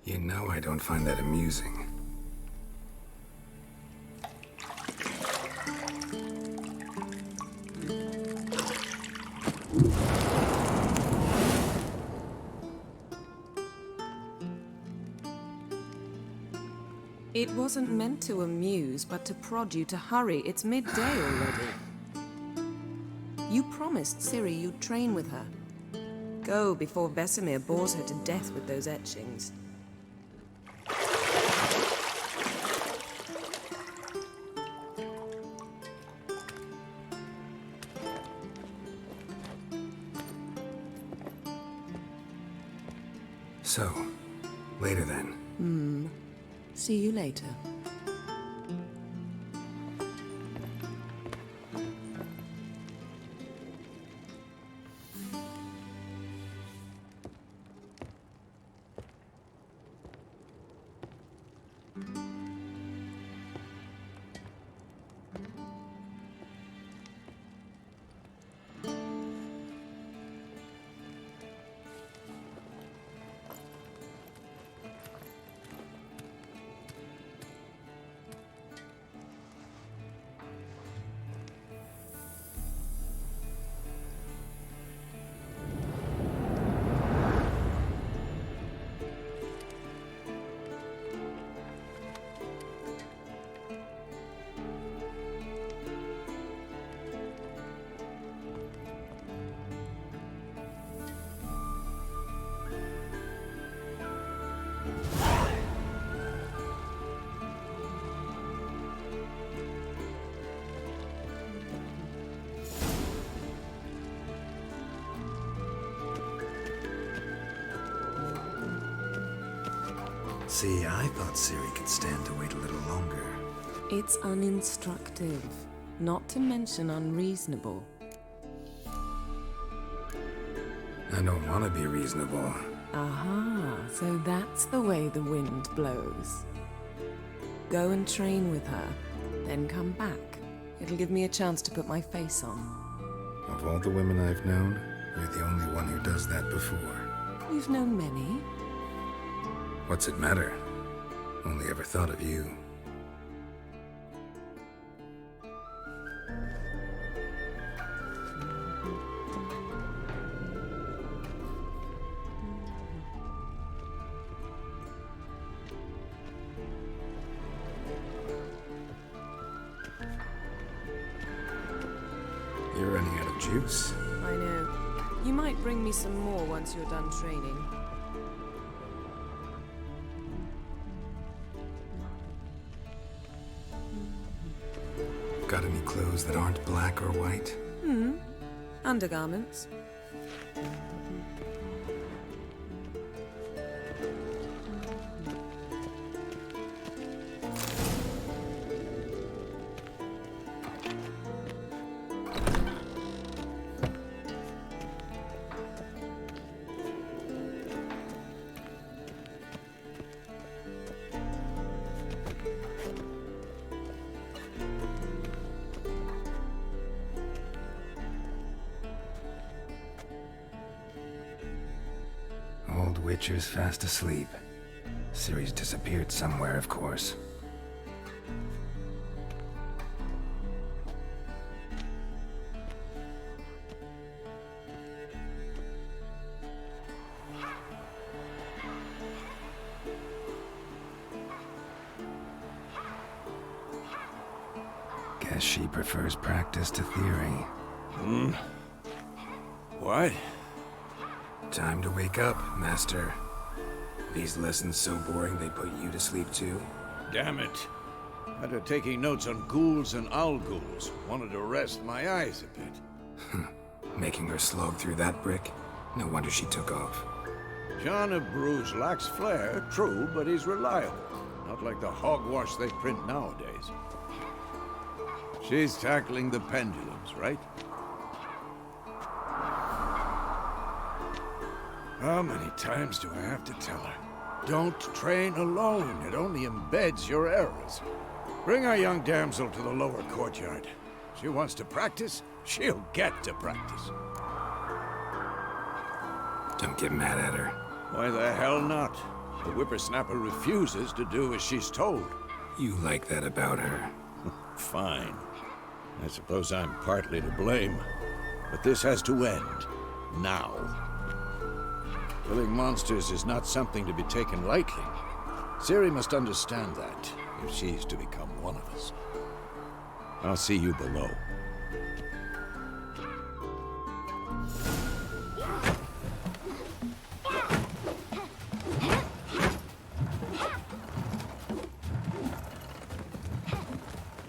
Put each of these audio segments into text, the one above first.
You know I don't find that amusing. It wasn't meant to amuse, but to prod you to hurry. It's midday already. You promised Ciri you'd train with her. Go before Vesemir bores her to death with those etchings. So, later then. See you later. See, I thought Ciri could stand to wait a little longer. It's uninstructive, not to mention unreasonable. I don't want to be reasonable. Aha, so that's the way the wind blows. Go and train with her, then come back. It'll give me a chance to put my face on. Of all the women I've known, you're the only one who does that before. You've known many. What's it matter? Only ever thought of you. You're running out of juice. I know. You might bring me some more once you're done training. Got any clothes that aren't black or white? Undergarments. Old Witcher's fast asleep. Ciri's disappeared somewhere, of course. Guess she prefers practice to theory. What? Time to wake up, Master. These lessons so boring they put you to sleep too? Damn it. After taking notes on ghouls and owl ghouls, wanted to rest my eyes a bit. Making her slog through that brick? No wonder she took off. John of Bruges lacks flair, true, but he's reliable. Not like the hogwash they print nowadays. She's tackling the pendulums, right? How many times do I have to tell her? Don't train alone. It only embeds your errors. Bring our young damsel to the lower courtyard. She wants to practice, she'll get to practice. Don't get mad at her. Why the hell not? The whippersnapper refuses to do as she's told. You like that about her. Fine. I suppose I'm partly to blame. But this has to end. Now. Killing monsters is not something to be taken lightly. Ciri must understand that, if she's to become one of us. I'll see you below.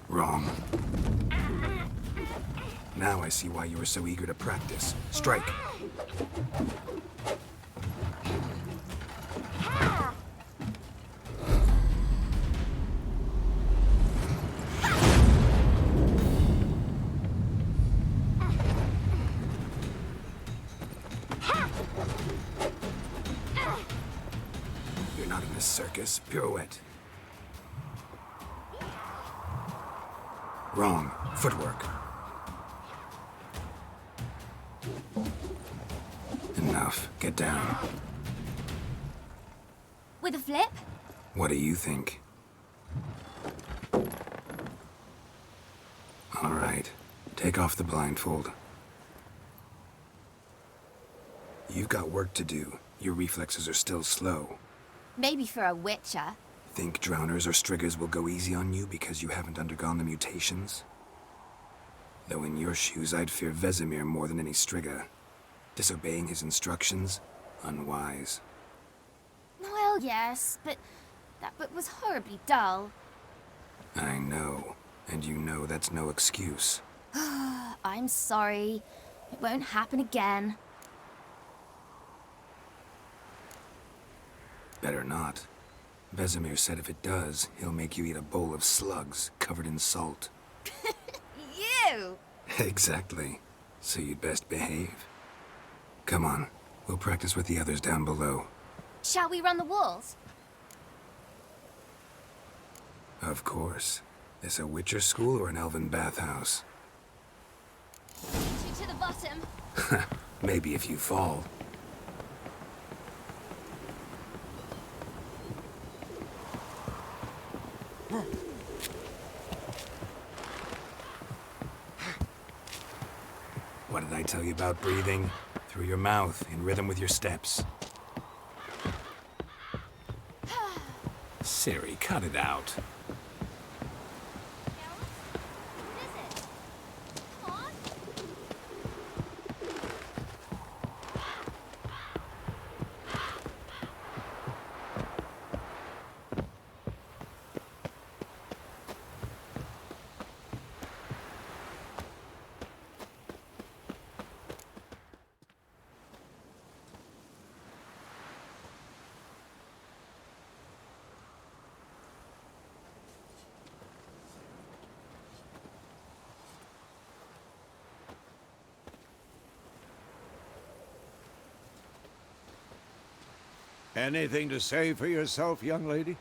Wrong. Now I see why you were so eager to practice. Strike. You're not in a circus. Pirouette. Wrong. Footwork. Enough. Get down. With a flip? What do you think? All right. Take off the blindfold. You've got work to do. Your reflexes are still slow. Maybe for a witcher. Think drowners or striggers will go easy on you because you haven't undergone the mutations? Though in your shoes, I'd fear Vesemir more than any strigger. Disobeying his instructions? Unwise. Well, yes, but that book was horribly dull. I know. And you know that's no excuse. I'm sorry. It won't happen again. Better not. Vesemir said if it does, he'll make you eat a bowl of slugs covered in salt. You! Exactly. So you'd best behave. Come on. We'll practice with the others down below. Shall we run the walls? Of course. This a Witcher school or an elven bathhouse? You to the bottom. Maybe if you fall. What did I tell you about breathing? Through your mouth, in rhythm with your steps. Ciri, cut it out. What is it? Come on. Anything to say for yourself, young lady?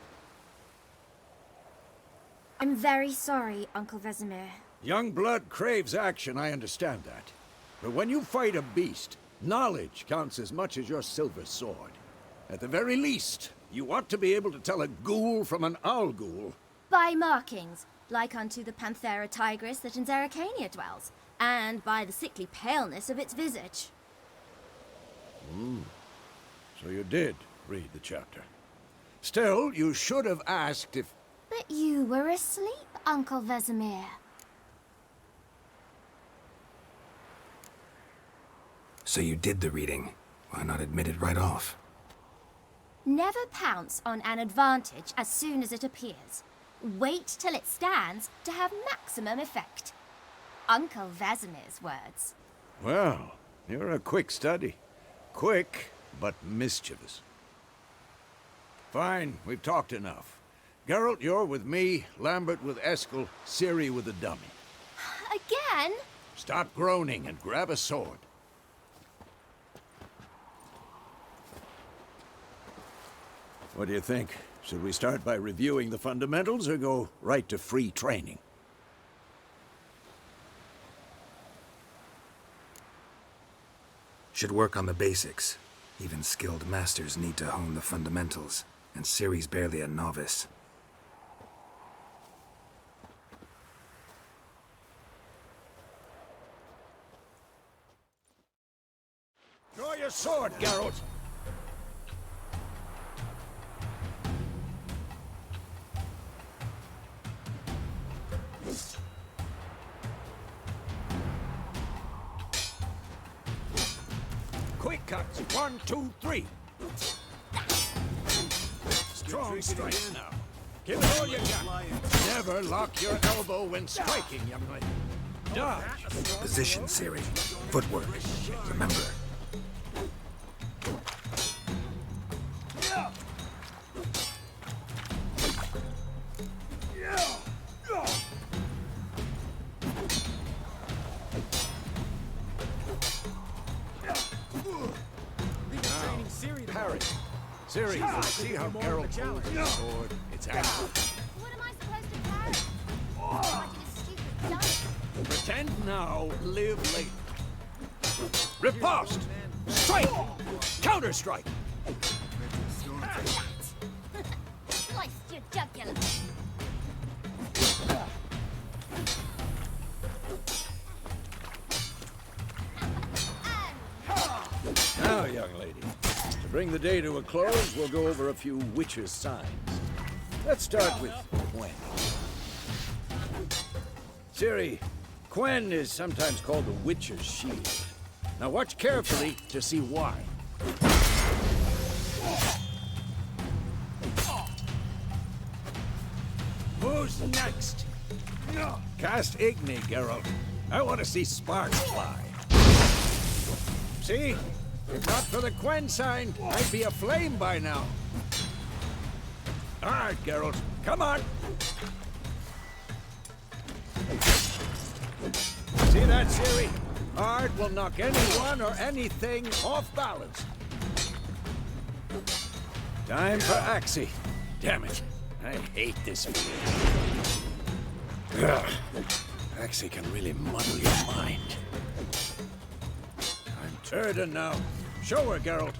I'm very sorry, Uncle Vesemir. Young blood craves action, I understand that. But when you fight a beast, knowledge counts as much as your silver sword. At the very least, you ought to be able to tell a ghoul from an owl ghoul. By markings, like unto the Panthera tigris that in Zerrikania dwells, and by the sickly paleness of its visage. So you did read the chapter. Still, you should have asked if... But you were asleep, Uncle Vesemir. So you did the reading. Why not admit it right off? Never pounce on an advantage as soon as it appears. Wait till it stands to have maximum effect. Uncle Vesemir's words. Well, you're a quick study. Quick, but mischievous. Fine, we've talked enough. Geralt, you're with me, Lambert with Eskel, Ciri with the dummy. Again? Stop groaning and grab a sword. What do you think? Should we start by reviewing the fundamentals or go right to free training? Should work on the basics. Even skilled masters need to hone the fundamentals. And Ciri's barely a novice. Draw your sword, Geralt! Quick cuts! 1, 2, 3! Strong strikes now. Give it all you got. Never lock your elbow when striking, young lady. Dodge! Position, Ciri. Footwork. Remember. Parry. Ciri, see how Geralt holds his sword? It's accurate. What am I supposed to carry? Like a stupid dummy. Pretend now, live later. Riposte! Strike! Counter-strike! Sliced your jugular. Now, young lady, to bring the day to a close, we'll go over a few witches' signs. Let's start with Quen. Ciri, Quen is sometimes called the witch's shield. Now watch carefully to see why. Who's next? Cast Igni, Geralt. I want to see sparks fly. See? If not for the Quen sign, I'd be aflame by now. All right, Geralt, come on. See that, Ciri? Art will knock anyone or anything off balance. Time for Axii. Damn it. I hate this field. Ugh. Axii can really muddle your mind. I'm Turden now. Show her, Geralt.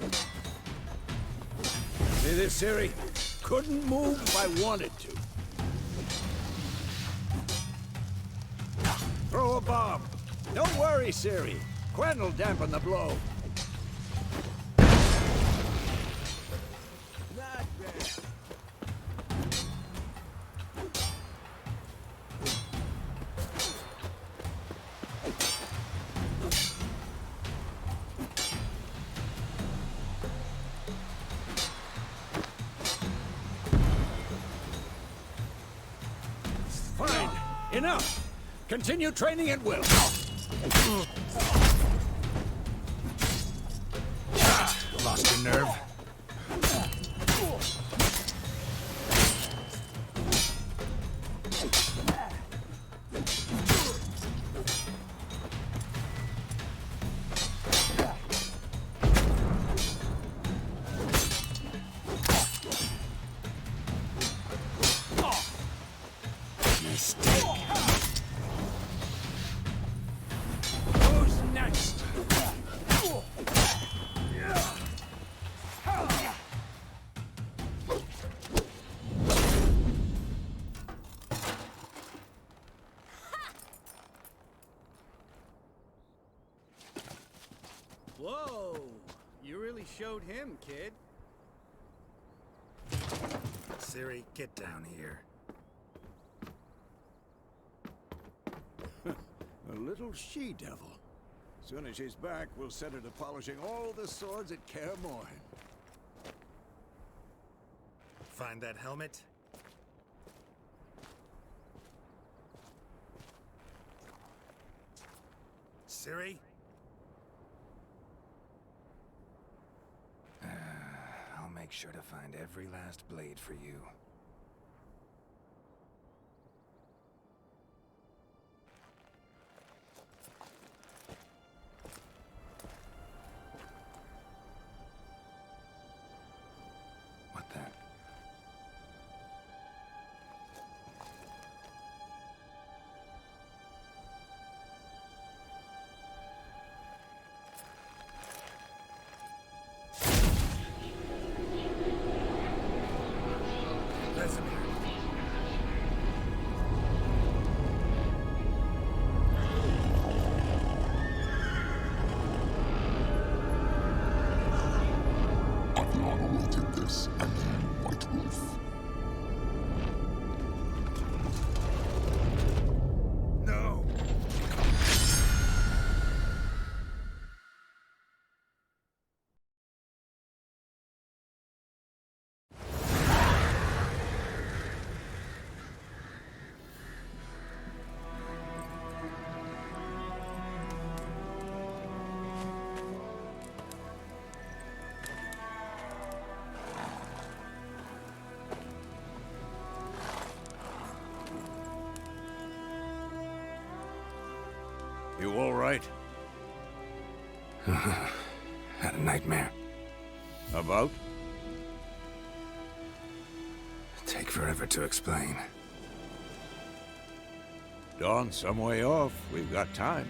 See this, Ciri? Couldn't move if I wanted to. Throw a bomb. Don't worry, Ciri. Quen will dampen the blow. Not bad. Fine. Enough. Continue training at will. Lost your nerve? Mistake. Who's next? Whoa! You really showed him, kid. Ciri, get down here. A little she-devil. Soon as she's back, we'll set her to polishing all the swords at Kaer Morhen. Find that helmet? Ciri? I'll make sure to find every last blade for you. What then? house under what roof? No! You all right? Had a nightmare. About? Take forever to explain. Dawn's some way off. We've got time.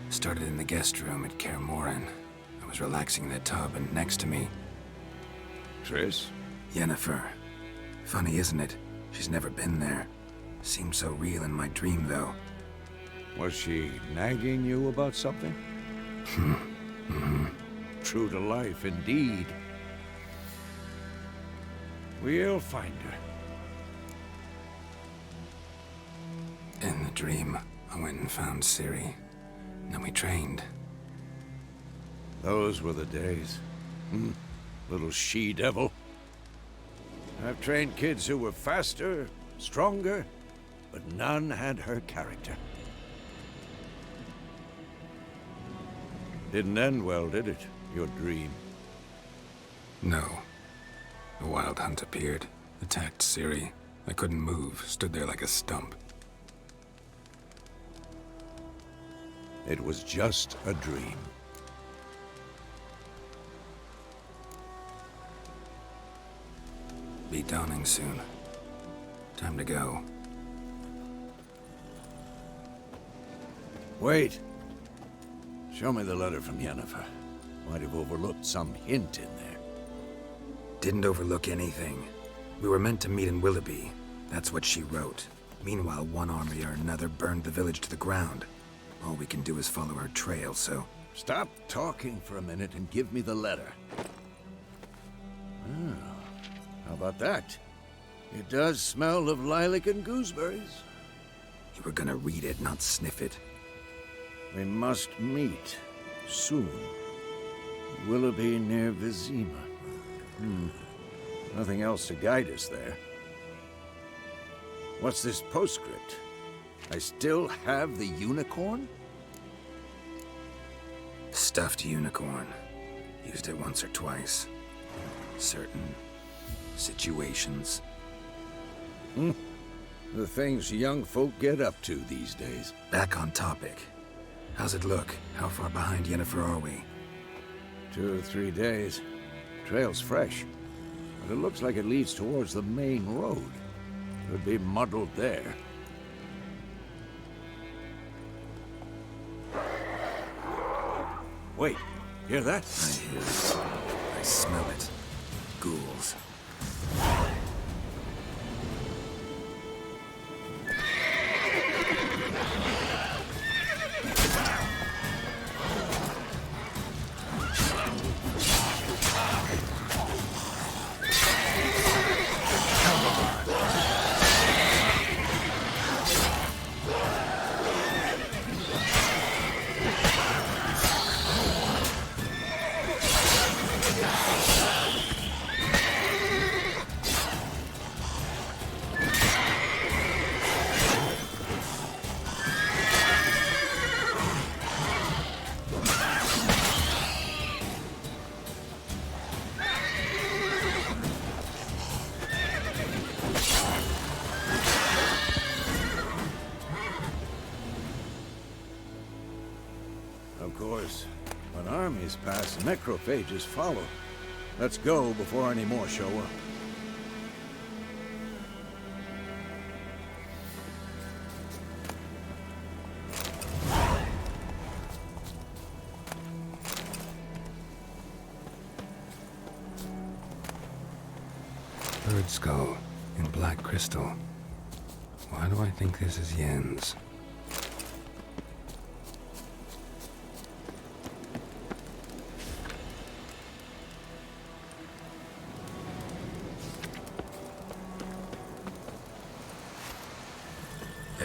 Started in the guest room at Kaer Morhen. I was relaxing in the tub, and next to me, Triss? Yennefer. Funny, isn't it? She's never been there. Seemed so real in my dream, though. Was she nagging you about something? True to life, indeed. We'll find her. In the dream, I went and found Ciri. Then we trained. Those were the days. Little she-devil. I've trained kids who were faster, stronger, but none had her character. Didn't end well, did it? Your dream? No. The Wild Hunt appeared, attacked Ciri. I couldn't move, stood there like a stump. It was just a dream. Be dawning soon. Time to go. Wait. Show me the letter from Yennefer. Might have overlooked some hint in there. Didn't overlook anything. We were meant to meet in Willoughby. That's what she wrote. Meanwhile, one army or another burned the village to the ground. All we can do is follow her trail, so... Stop talking for a minute and give me the letter. How about that? It does smell of lilac and gooseberries. You were gonna read it, not sniff it. We must meet soon. Willoughby near Vizima. Nothing else to guide us there. What's this postscript? I still have the unicorn? Stuffed unicorn. Used it once or twice. Certain situations. The things young folk get up to these days. Back on topic. How's it look? How far behind Yennefer are we? 2 or 3 days. Trail's fresh, but it looks like it leads towards the main road. Could be muddled there. Wait, hear that? I hear it. I smell it. Ghouls. Of course, when armies pass, necrophages follow. Let's go before any more show up. Bird skull in black crystal. Why do I think this is Yen's?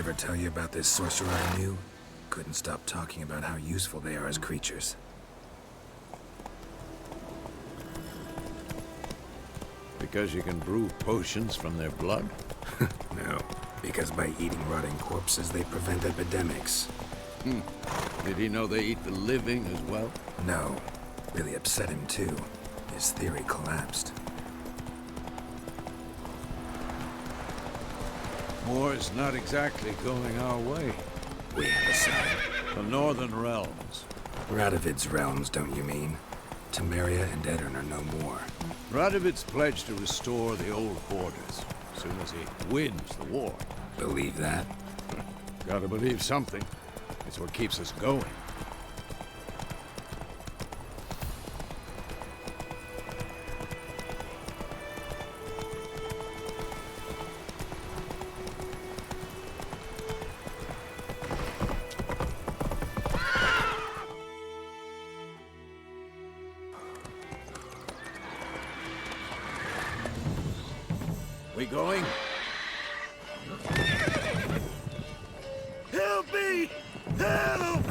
ever tell you about this sorcerer I knew? Couldn't stop talking about how useful they are as creatures. Because you can brew potions from their blood? No, because by eating rotting corpses, they prevent epidemics. Did he know they eat the living as well? No, really upset him too. His theory collapsed. War's not exactly going our way. We have a side. The Northern Realms. Radovid's realms, don't you mean? Temeria and Edirn are no more. Radovid's pledged to restore the old borders as soon as he wins the war. Believe that? Gotta believe something. It's what keeps us going. We going? Help me! Help!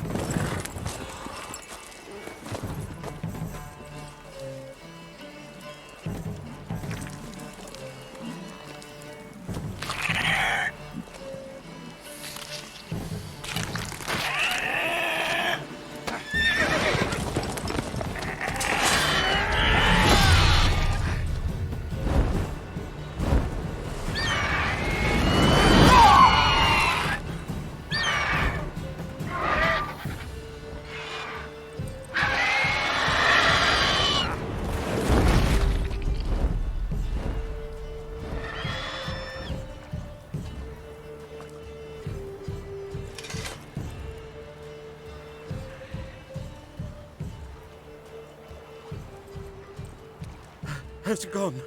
Has it gone?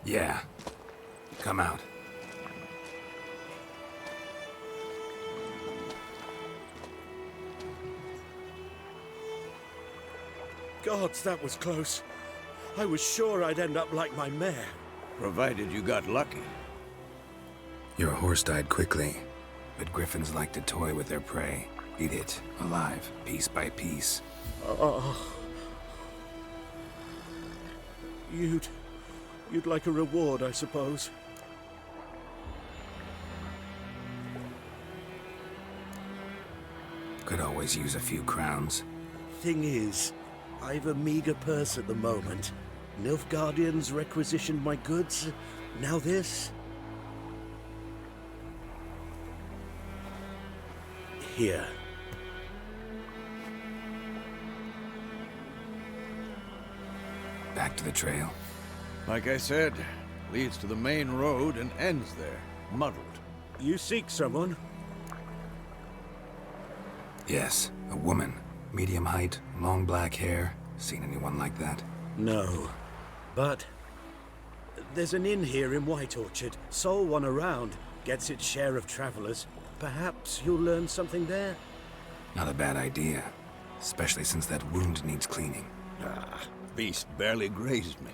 Yeah. Come out. Gods, that was close. I was sure I'd end up like my mare. Provided you got lucky. Your horse died quickly, but griffins like to toy with their prey. Eat it, alive, piece by piece. Oh. You'd like a reward, I suppose. Could always use a few crowns. Thing is, I've a meager purse at the moment. Nilfgaardians requisitioned my goods. Now this. Here. Back to the trail. Like I said, leads to the main road and ends there, muddled. You seek someone? Yes, a woman. Medium height, long black hair. Seen anyone like that? No. But there's an inn here in White Orchard. Sole one around. Gets its share of travelers. Perhaps you'll learn something there? Not a bad idea. Especially since that wound needs cleaning. Beast barely grazed me.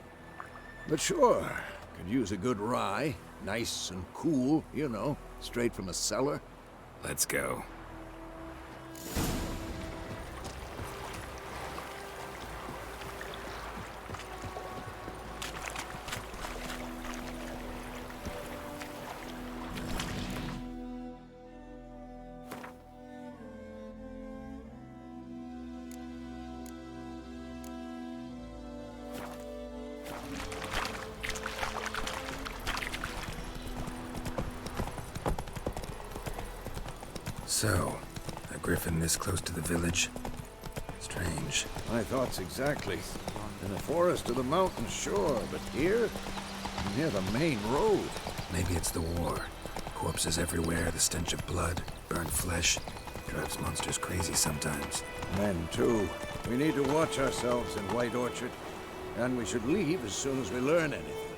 But sure, could use a good rye. Nice and cool, you know, straight from a cellar. Let's go. So, a griffin this close to the village? Strange. My thoughts exactly. In a forest or the mountains, sure, but here? Near the main road. Maybe it's the war. Corpses everywhere, the stench of blood, burnt flesh. Drives monsters crazy sometimes. Men, too. We need to watch ourselves in White Orchard. And we should leave as soon as we learn anything.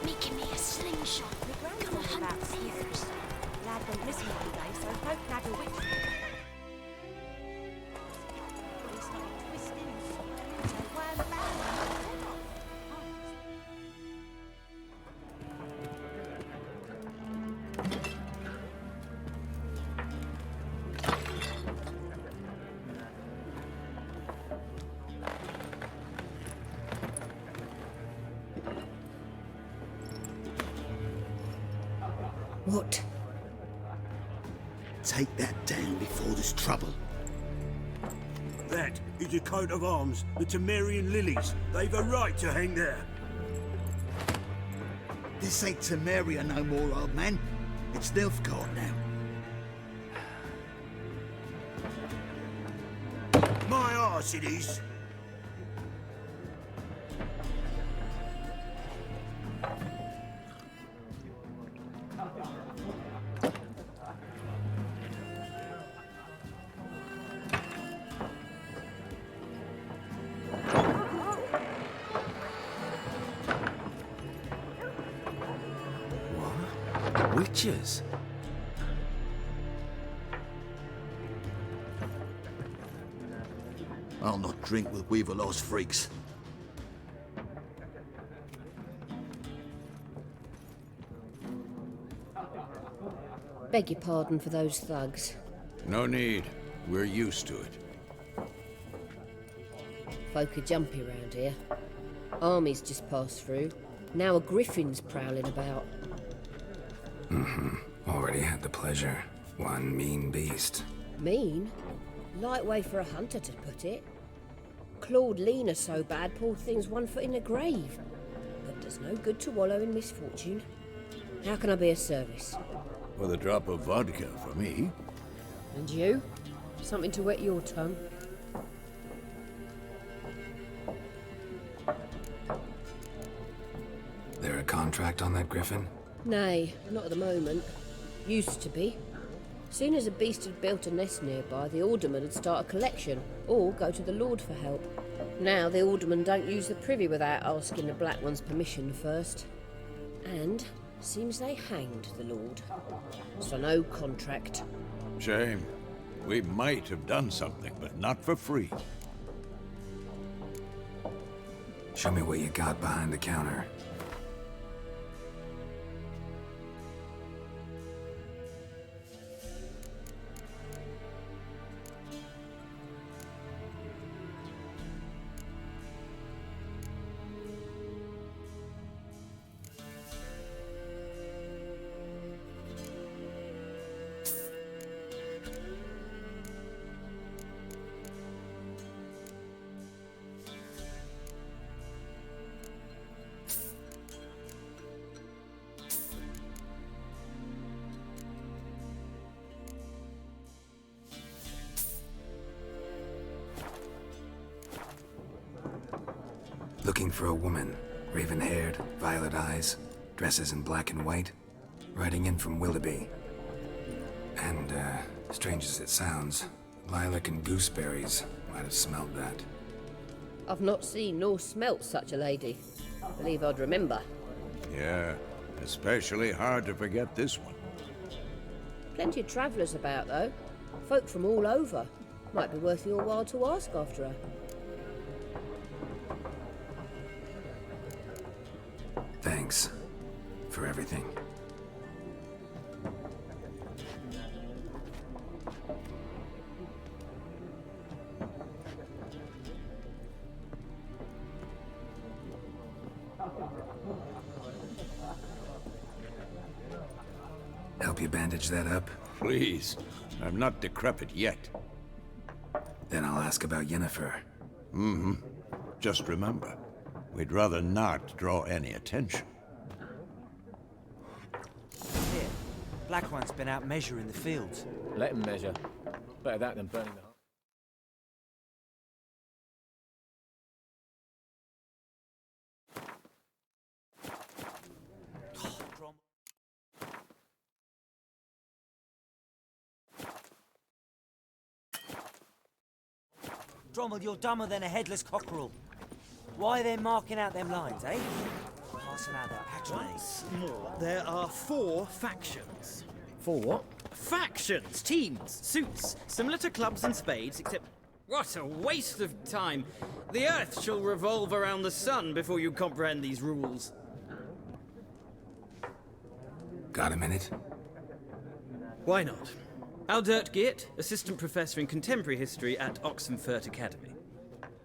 Making me a slingshot. Come on, about years. Lad went missing one day, so folk nagged a witch. He started twisting and swirling, so wound about. What? Take that down before there's trouble. That is a coat of arms, the Temerian lilies. They've a right to hang there. This ain't Temeria no more, old man. It's Nilfgaard now. My arse it is. Witches? I'll not drink with Weaverlaw's freaks. Beg your pardon for those thugs. No need. We're used to it. Folk are jumpy round here. Armies just passed through. Now a griffin's prowling about. Already had the pleasure. One mean beast. Mean? Light way for a hunter to put it. Clawed Lena so bad, poor thing's 1 foot in the grave. But does no good to wallow in misfortune. How can I be of service? With a drop of vodka for me. And you? Something to wet your tongue? There a contract on that griffin? Nay, not at the moment. Used to be. Soon as a beast had built a nest nearby, the alderman would start a collection, or go to the Lord for help. Now the alderman don't use the privy without asking the Black One's permission first. And seems they hanged the Lord. So no contract. Shame. We might have done something, but not for free. Show me what you got behind the counter. Looking for a woman. Raven-haired, violet eyes, dresses in black and white. Riding in from Willoughby. And, strange as it sounds, lilac and gooseberries might have smelled that. I've not seen nor smelt such a lady. Believe I'd remember. Yeah, especially hard to forget this one. Plenty of travellers about, though. Folk from all over. Might be worth your while to ask after her. Thanks for everything. Help you bandage that up? Please, I'm not decrepit yet. Then I'll ask about Yennefer. Just remember, we'd rather not draw any attention. Here, Black One's been out measuring the fields. Let him measure. Better that than burning the hut. Drommel, you're dumber than a headless cockerel. Why are they marking out them lines, eh? Passing out that patronage. Once more, there are 4 factions. 4 what? Factions, teams, suits, similar to clubs and spades, except... What a waste of time! The Earth shall revolve around the sun before you comprehend these rules. Got a minute? Why not? Aldert Geert, Assistant Professor in Contemporary History at Oxenfurt Academy.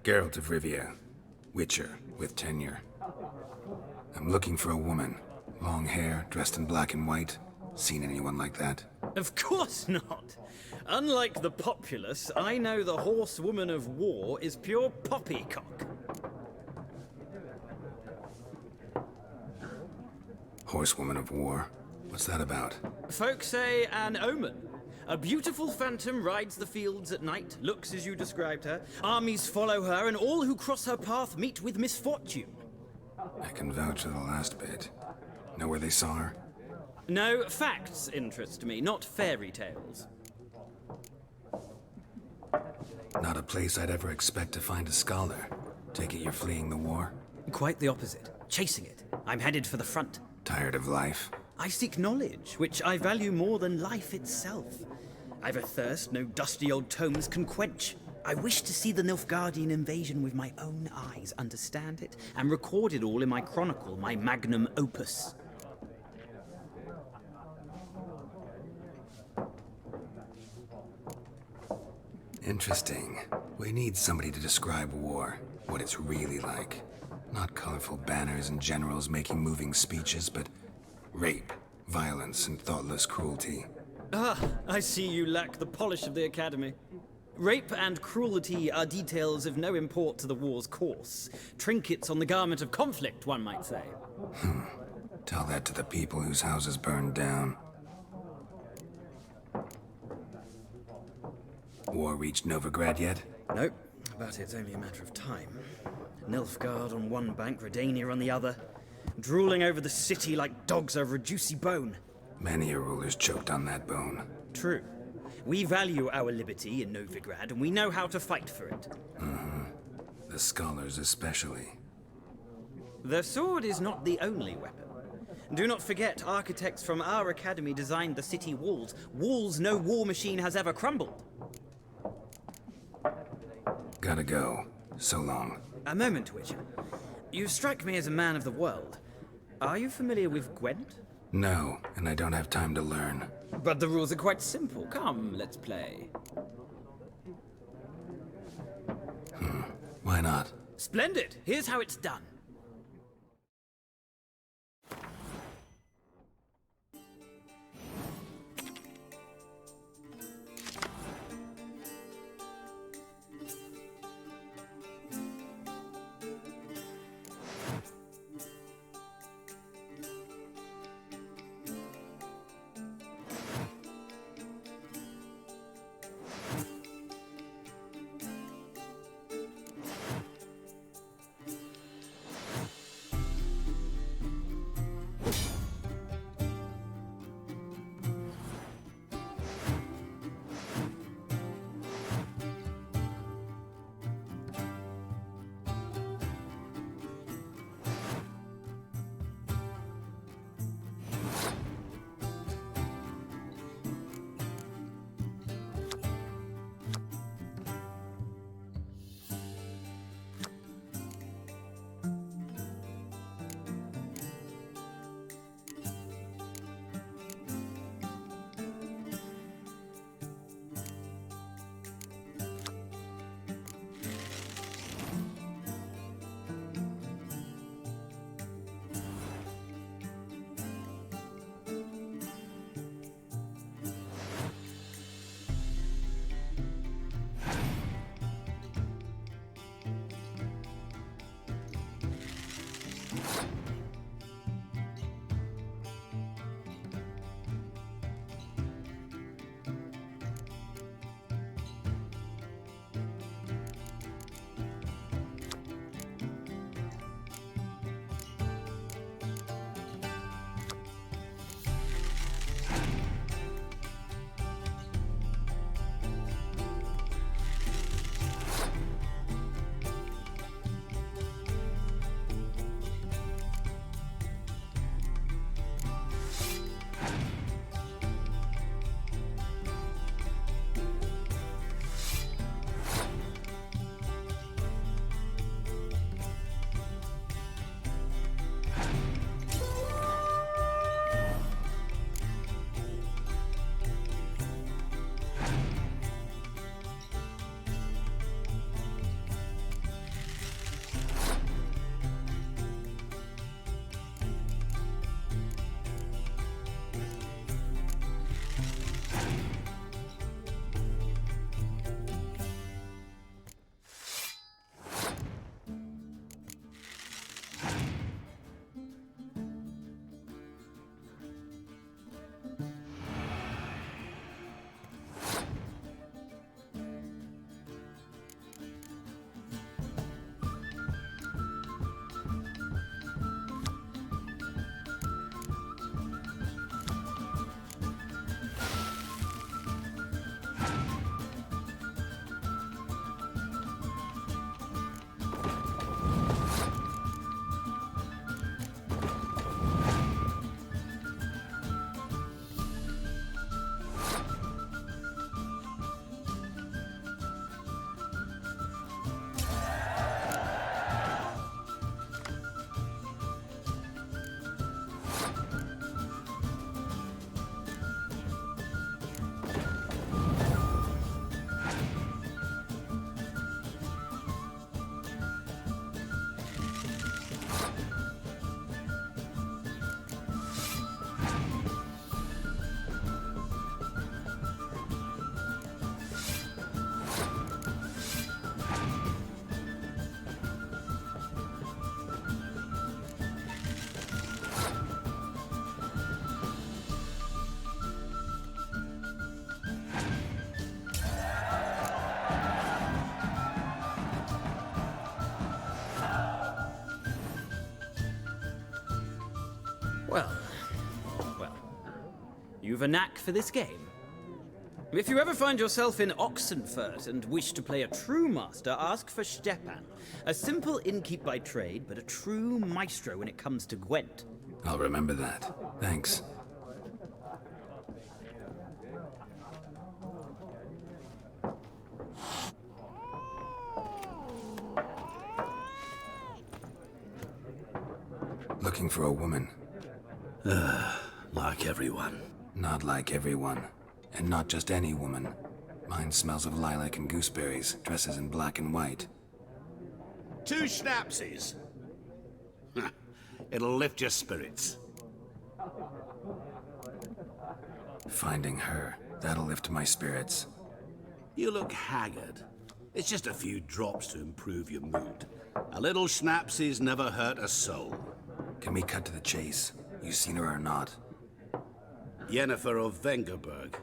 Geralt of Rivia. Witcher, with tenure. I'm looking for a woman. Long hair, dressed in black and white. Seen anyone like that? Of course not. Unlike the populace, I know the horsewoman of war is pure poppycock. Horsewoman of war? What's that about? Folk say an omen. A beautiful phantom rides the fields at night, looks as you described her. Armies follow her, and all who cross her path meet with misfortune. I can vouch for the last bit. Know where they saw her? No, facts interest me, not fairy tales. Not a place I'd ever expect to find a scholar. Take it you're fleeing the war? Quite the opposite. Chasing it. I'm headed for the front. Tired of life? I seek knowledge, which I value more than life itself. I've a thirst no dusty old tomes can quench. I wish to see the Nilfgaardian invasion with my own eyes, understand it, and record it all in my chronicle, my magnum opus. Interesting. We need somebody to describe war, what it's really like. Not colorful banners and generals making moving speeches, but rape, violence, and thoughtless cruelty. Ah, I see you lack the polish of the Academy. Rape and cruelty are details of no import to the war's course. Trinkets on the garment of conflict, one might say. Tell that to the people whose houses burned down. War reached Novigrad yet? Nope, but it's only a matter of time. Nilfgaard on one bank, Redania on the other, drooling over the city like dogs over a juicy bone. Many a ruler's choked on that bone. True. We value our liberty in Novigrad, and we know how to fight for it. The scholars especially. The sword is not the only weapon. Do not forget, architects from our academy designed the city walls. Walls no war machine has ever crumbled. Gotta go. So long. A moment, Witcher. You strike me as a man of the world. Are you familiar with Gwent? No, and I don't have time to learn. But the rules are quite simple. Come, let's play. Why not? Splendid! Here's how it's done. You've a knack for this game. If you ever find yourself in Oxenfurt and wish to play a true master, ask for Stepan. A simple innkeep by trade, but a true maestro when it comes to Gwent. I'll remember that. Thanks. Looking for a woman. Like everyone. Not like everyone. And not just any woman. Mine smells of lilac and gooseberries, dresses in black and white. 2 schnapsies. It'll lift your spirits. Finding her, that'll lift my spirits. You look haggard. It's just a few drops to improve your mood. A little schnapsies never hurt a soul. Can we cut to the chase? You seen her or not? Yennefer of Vengerberg.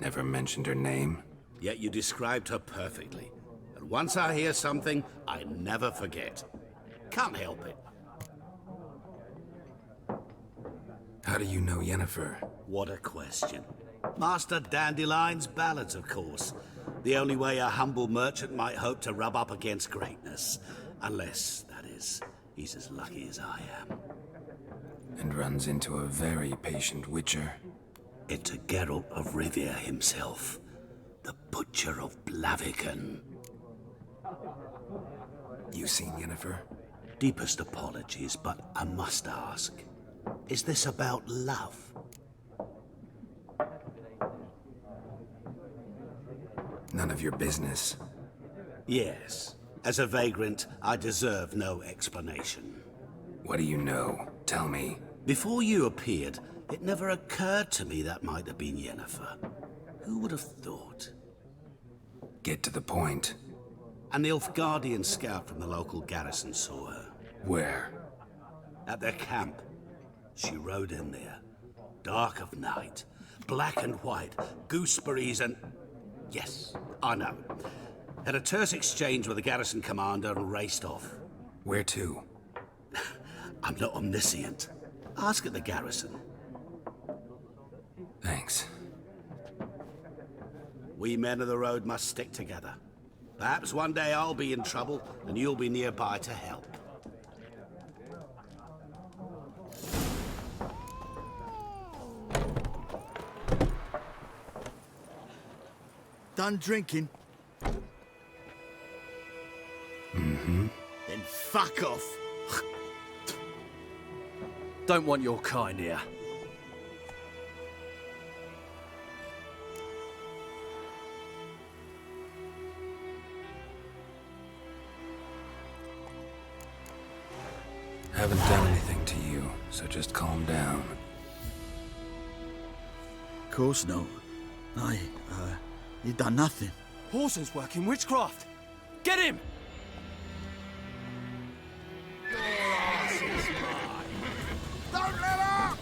Never mentioned her name. Yet you described her perfectly. And once I hear something, I never forget. Can't help it. How do you know Yennefer? What a question. Master Dandelion's ballads, of course. The only way a humble merchant might hope to rub up against greatness. Unless, that is, he's as lucky as I am. And runs into a very patient witcher. Into Geralt of Rivia himself. The Butcher of Blaviken. You seen Yennefer? Deepest apologies, but I must ask. Is this about love? None of your business. Yes. As a vagrant, I deserve no explanation. What do you know? Tell me. Before you appeared, it never occurred to me that might have been Yennefer. Who would have thought? Get to the point. A Nilfgaardian scout from the local garrison saw her. Where? At their camp. She rode in there. Dark of night. Black and white. Gooseberries and... Yes, I know. Had a terse exchange with the garrison commander and raced off. Where to? I'm not omniscient. Ask at the garrison. Thanks. We men of the road must stick together. Perhaps one day I'll be in trouble and you'll be nearby to help. Done drinking? Mm-hmm. Then fuck off. Don't want your kind here. Haven't done anything to you, so just calm down. Of course not. You done nothing. Horses working witchcraft. Get him! Don't let up!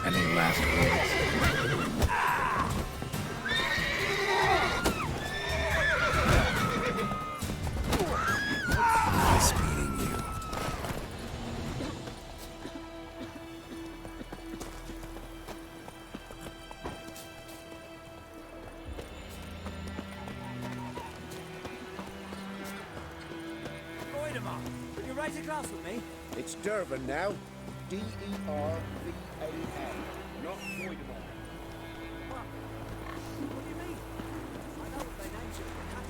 Any last words? Nice meeting you. Voidemar, will you raise a glass with me? It's Dervan now. D-E-R-V-A-N. Not Voidemar. What do you mean? I know what they named you for cat.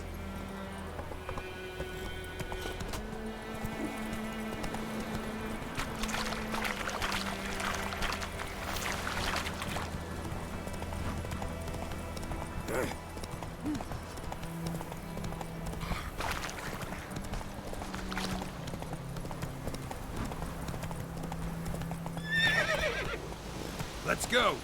Let's go.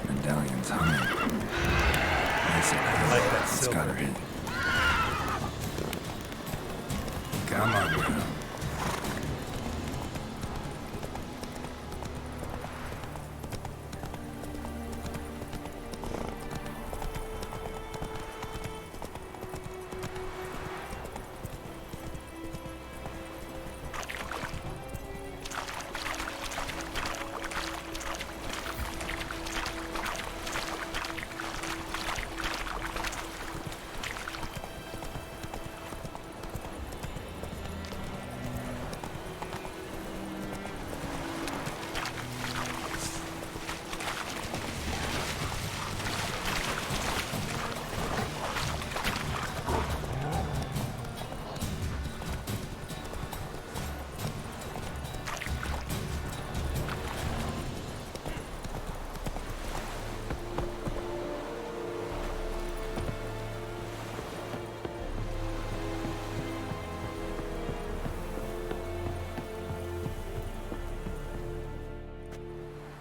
Medallion's humming. Nice and like that it's silver. gotta be.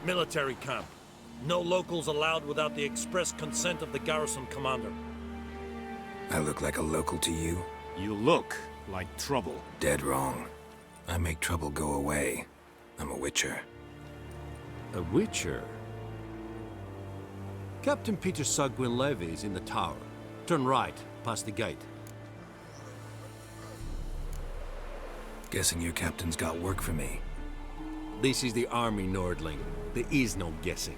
Military camp. No locals allowed without the express consent of the garrison commander. I look like a local to you? You look like trouble. Dead wrong. I make trouble go away. I'm a witcher. A witcher? Captain Peter Sugwin Levy is in the tower. Turn right, past the gate. Guessing your captain's got work for me. This is the army, Nordling. There is no guessing.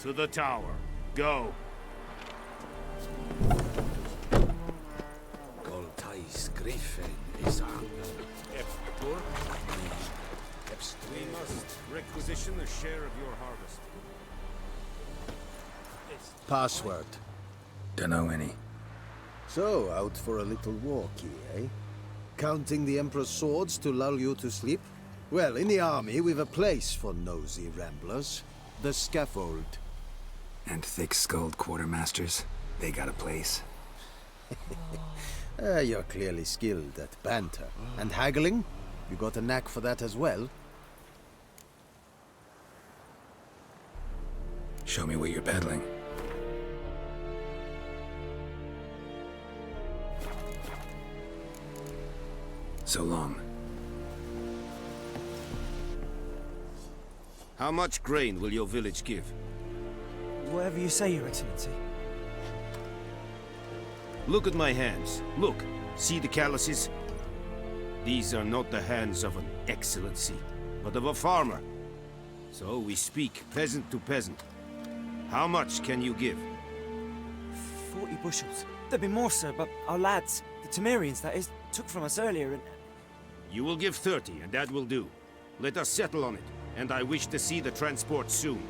To the tower. Go. Goltais Griffin is on. We must requisition a share of your harvest. Password. Dunno any. So, out for a little walkie, eh? Counting the Emperor's swords to lull you to sleep? Well, in the army, we've a place for nosy ramblers. The scaffold. And thick-skulled quartermasters? They got a place? You're clearly skilled at banter. And haggling? You got a knack for that as well? Show me what you're peddling. So long. How much grain will your village give? Whatever you say, Your Excellency. Look at my hands. Look. See the calluses? These are not the hands of an excellency, but of a farmer. So we speak peasant to peasant. How much can you give? 40 bushels. There'd be more, sir, but our lads, the Temerians, that is, took from us earlier and... You will give 30, and that will do. Let us settle on it, and I wish to see the transport soon.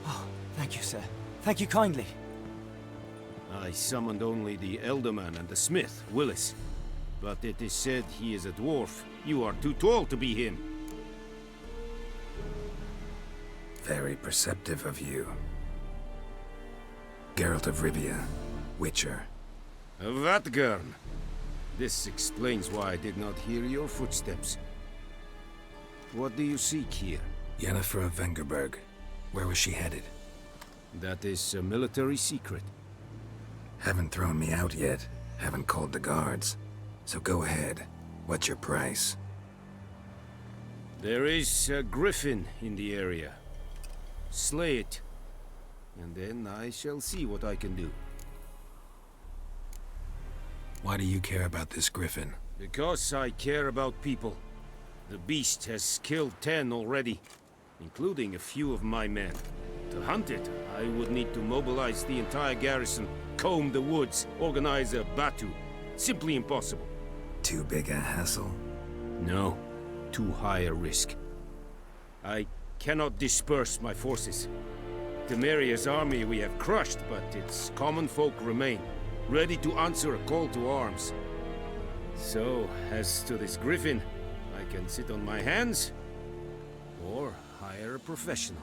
Oh, thank you, sir. Thank you kindly. I summoned only the Elderman and the smith, Willis. But it is said he is a dwarf. You are too tall to be him. Very perceptive of you. Geralt of Rivia, Witcher. Vatgern. This explains why I did not hear your footsteps. What do you seek here? Yennefer of Vengerberg. Where was she headed? That is a military secret. Haven't thrown me out yet. Haven't called the guards. So go ahead. What's your price? There is a griffin in the area. Slay it. And then I shall see what I can do. Why do you care about this griffin? Because I care about people. The beast has killed 10 already, including a few of my men. To hunt it, I would need to mobilize the entire garrison, comb the woods, organize a batu. Simply impossible. Too big a hassle? No, too high a risk. I cannot disperse my forces. Temeria's army we have crushed, but its common folk remain, ready to answer a call to arms. So, as to this griffin, I can sit on my hands, or hire a professional.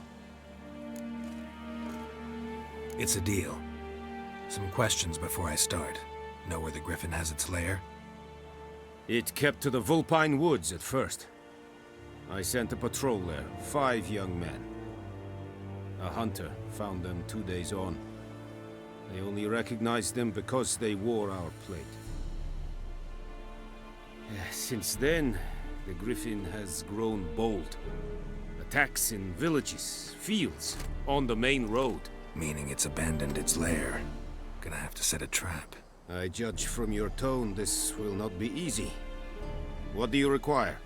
It's a deal. Some questions before I start. Know where the griffin has its lair? It kept to the Vulpine Woods at first. I sent a patrol there, 5 young men. A hunter found them 2 days on. I only recognized them because they wore our plate. Since then, the griffin has grown bold. Attacks in villages, fields, on the main road. Meaning it's abandoned its lair. Gonna have to set a trap. I judge from your tone this will not be easy. What do you require?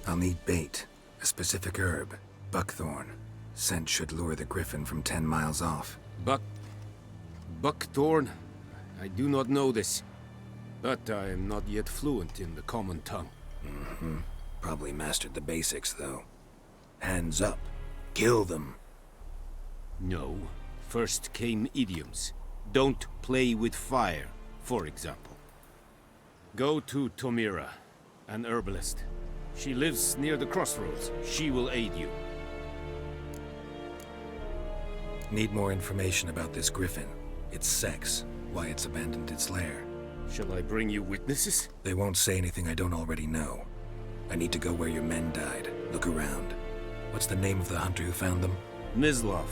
I'll need bait. A specific herb. Buckthorn. Scent should lure the griffin from 10 miles off. Buckthorn? I do not know this. But I am not yet fluent in the common tongue. Mm-hmm. Probably mastered the basics, though. Hands up. Kill them. No. First came idioms. Don't play with fire, for example. Go to Tomira, an herbalist. She lives near the crossroads. She will aid you. Need more information about this griffin. Its sex, why it's abandoned its lair. Shall I bring you witnesses? They won't say anything I don't already know. I need to go where your men died. Look around. What's the name of the hunter who found them? Mislav.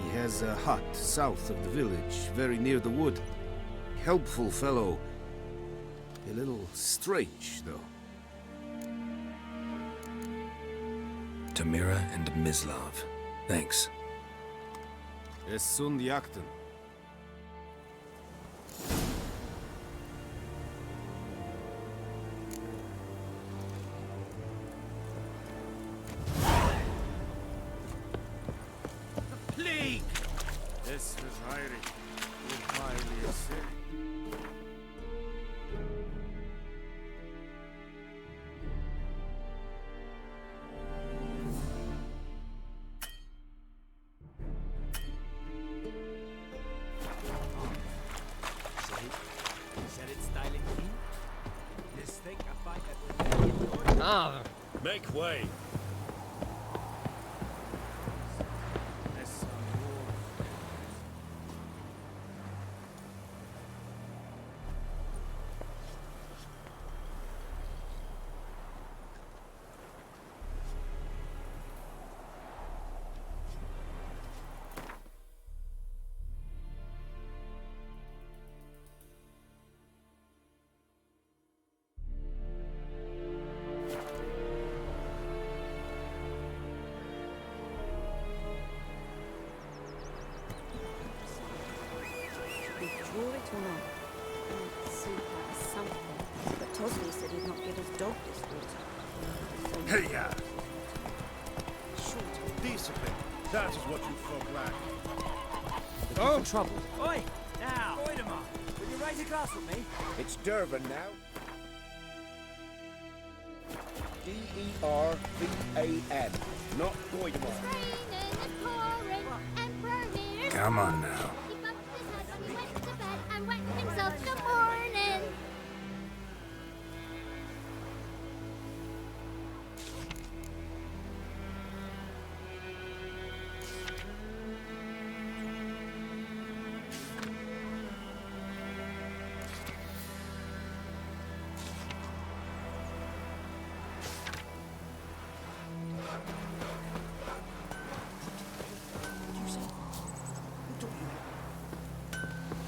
He has a hut south of the village, very near the wood. Helpful fellow. A little strange, though. Tamira and Mislav. Thanks. Es sunt jakten. Plague! Es was Heinrich. Finally, Make way. Withdraw it or not? Soup or something. But Tosby said he'd not get his dog this water. Hey, yeah. Short discipline. That is what you folk lack. Oh, trouble. Oi! Now! Oidemar! Will you raise a glass with me? It's Dervan now. D-E-R-V-A-N. Not Goidemar. Come on now.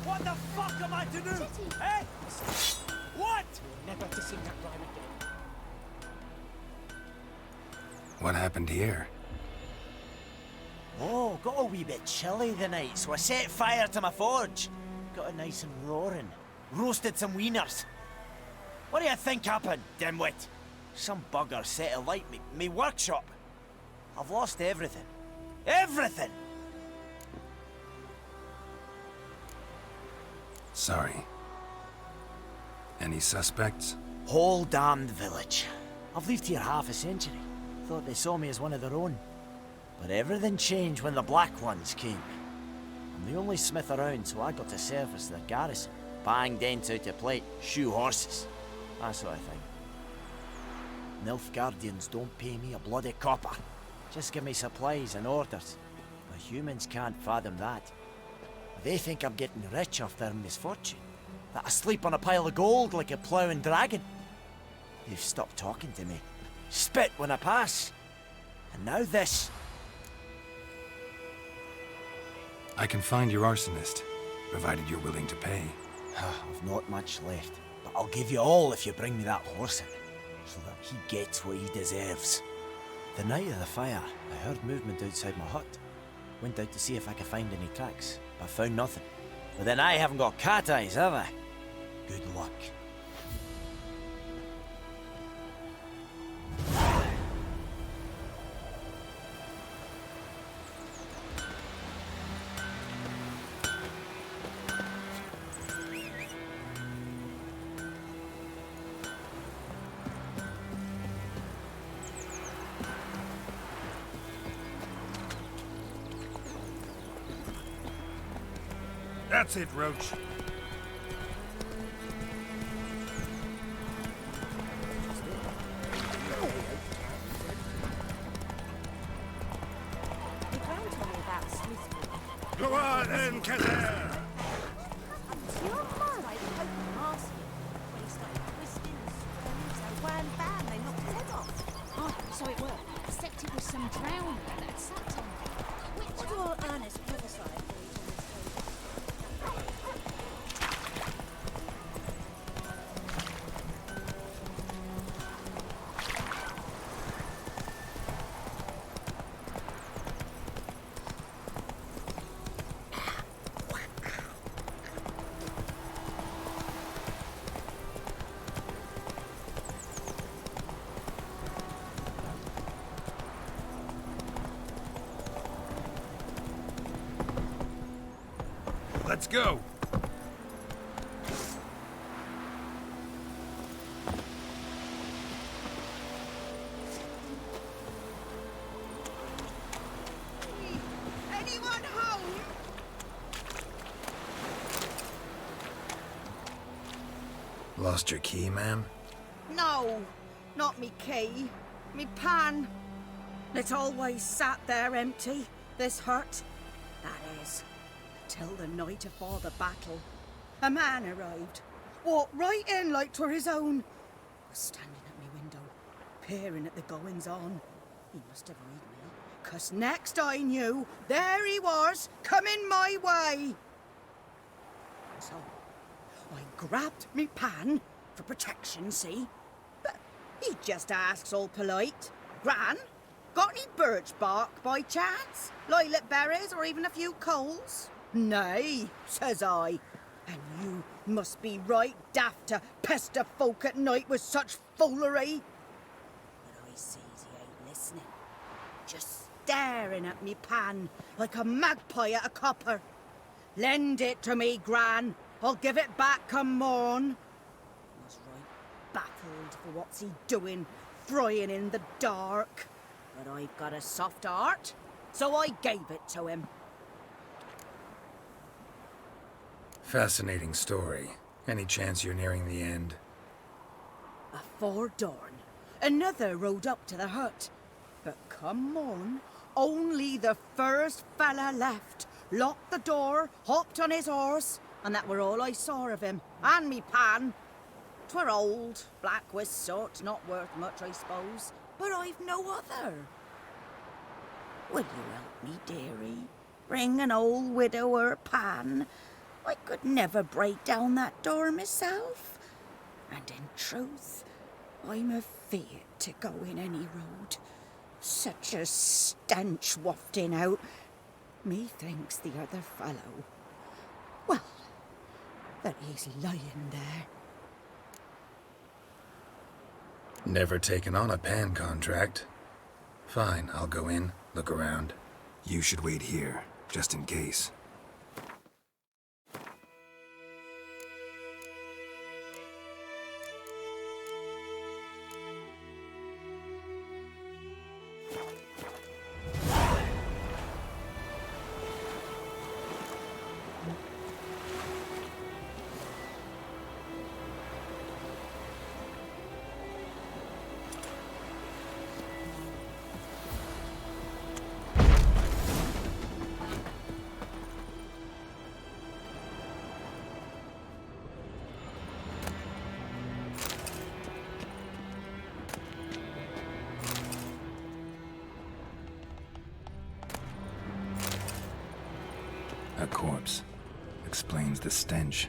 What the fuck am I to do? Eh? What? Never to sing that rhyme again. What happened here? Oh, got a wee bit chilly the night, so I set fire to my forge. Got it nice and roaring. Roasted some wieners. What do you think happened, dimwit? Some bugger set alight me workshop. I've lost everything. Everything! Sorry. Any suspects? Whole damned village. I've lived here half a century. Thought they saw me as one of their own. But everything changed when the Black Ones came. I'm the only smith around, so I got to serve as their garrison. Bang dents out of plate, shoe horses. That sort of thing. Nilfgaardians don't pay me a bloody copper. Just give me supplies and orders. The humans can't fathom that. They think I'm getting rich off their misfortune. That I sleep on a pile of gold like a ploughing dragon. They've stopped talking to me. Spit when I pass. And now this. I can find your arsonist, provided you're willing to pay. I've not much left, but I'll give you all if you bring me that horse in, so that he gets what he deserves. The night of the fire, I heard movement outside my hut. Went out to see if I could find any tracks, but found nothing. But then I haven't got cat eyes, have I? Good luck. That's it, Roach. You can't tell me about Smithfield. Go on then, Kazar! To your father, I hope and ask you. When he started twisting and swirling, so wham bam, they So it worked. Except it was some drowner that sucked on it. What do all Ernest prophesy for each other's Let's go! Anyone home? Lost your key, ma'am? No, not me key. Me pan. It always sat there empty, this hut. That is, till the night afore the battle. A man arrived. Walked right in like 'twere his own. Was standing at me window, peering at the goings-on. He must have read me, 'cause next I knew, there he was, coming my way. So, I grabbed me pan, for protection, see? But he just asks all polite, Gran, got any birch bark by chance? Lilac berries or even a few coals? Nay, says I. And you must be right daft to pester folk at night with such foolery. But I sees he ain't listening. Just staring at me pan like a magpie at a copper. Lend it to me, Gran. I'll give it back come morn. I was right baffled for what's he doing, frying in the dark. But I've got a soft heart, so I gave it to him. Fascinating story. Any chance you're nearing the end? Afore dawn, another rode up to the hut. But come on, only the first fella left. Locked the door, hopped on his horse, and that were all I saw of him, and me pan. 'Twere old, black with soot, not worth much, I suppose, but I've no other. Will you help me, dearie? Bring an old widower pan? I could never break down that door myself. And in truth, I'm afeard to go in any road. Such a stench wafting out. Methinks the other fellow, well, that he's lying there. Never taken on a pan contract. Fine, I'll go in, look around. You should wait here, just in case. A corpse. Explains the stench.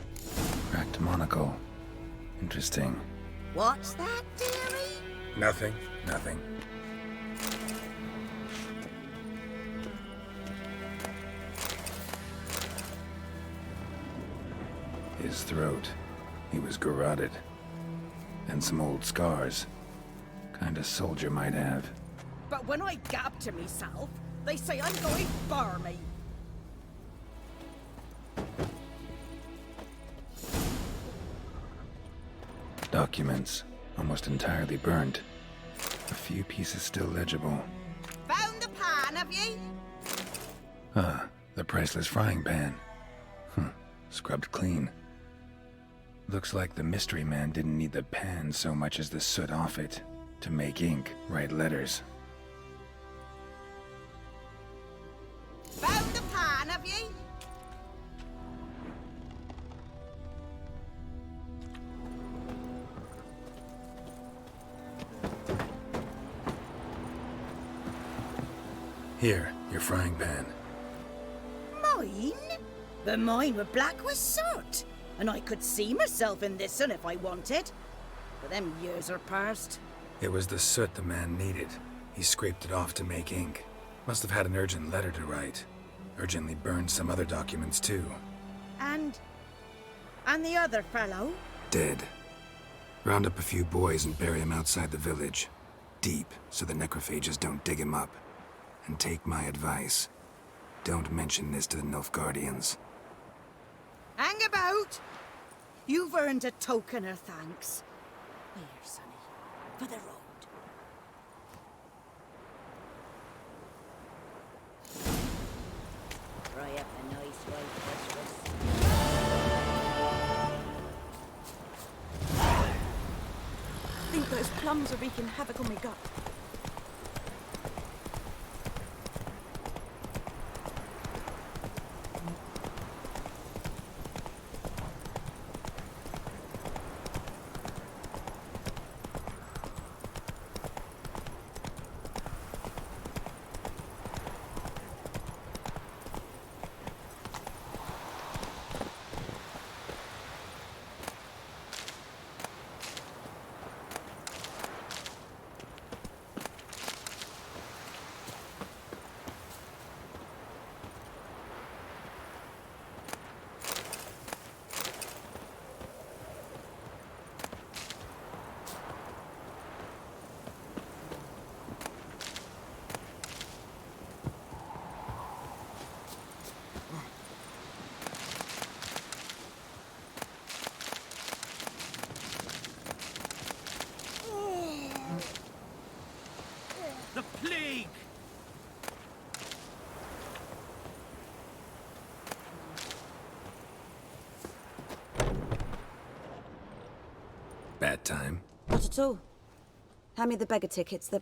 Cracked monocle. Interesting. What's that, dearie? Nothing. Nothing. His throat. He was garroted. And some old scars. Kinda soldier might have. But when I gab to myself, they say I'm going barmy. Documents. Almost entirely burnt. A few pieces still legible. Found the pan, have ye? Ah, the priceless frying pan. Scrubbed clean. Looks like the mystery man didn't need the pan so much as the soot off it to make ink, write letters. Found the pan, have ye? Here, your frying pan. Mine? But mine were black with soot, and I could see myself in this one if I wanted. But them years are past. It was the soot the man needed. He scraped it off to make ink. Must have had an urgent letter to write. Urgently burned some other documents too. And the other fellow? Dead. Round up a few boys and bury him outside the village. Deep, so the necrophages don't dig him up. And take my advice. Don't mention this to the Nilfgaardians. Hang about! You've earned a token of thanks. Here, sonny, for the road. Fry up a nice white Christmas. I think those plums are wreaking havoc on my gut. The plague! Bad time. Not at all. Hand me the beggar tickets, the...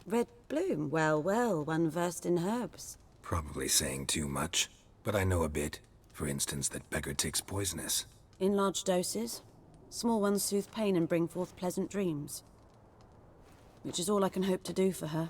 Red bloom. Well, well, one versed in herbs. Probably saying too much, but I know a bit. For instance, that beggar tick's poisonous. In large doses. Small ones soothe pain and bring forth pleasant dreams. Which is all I can hope to do for her.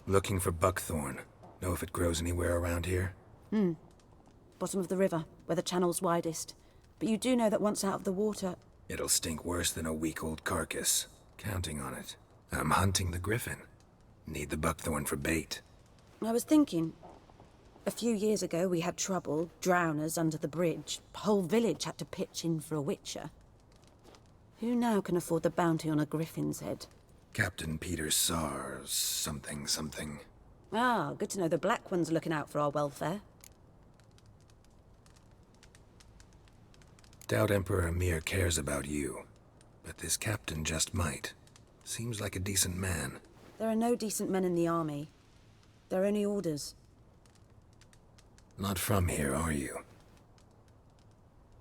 Looking for buckthorn. Know if it grows anywhere around here? Bottom of the river, where the channel's widest. But you do know that once out of the water... It'll stink worse than a week-old carcass. Counting on it. I'm hunting the griffin. Need the buckthorn for bait. I was thinking... A few years ago we had trouble, drowners under the bridge. Whole village had to pitch in for a witcher. Who now can afford the bounty on a griffin's head? Captain Peter Sars, something. Ah, good to know the Black One's looking out for our welfare. Doubt Emperor Emir cares about you. But this captain just might. Seems like a decent man. There are no decent men in the army. They're only orders. Not from here, are you?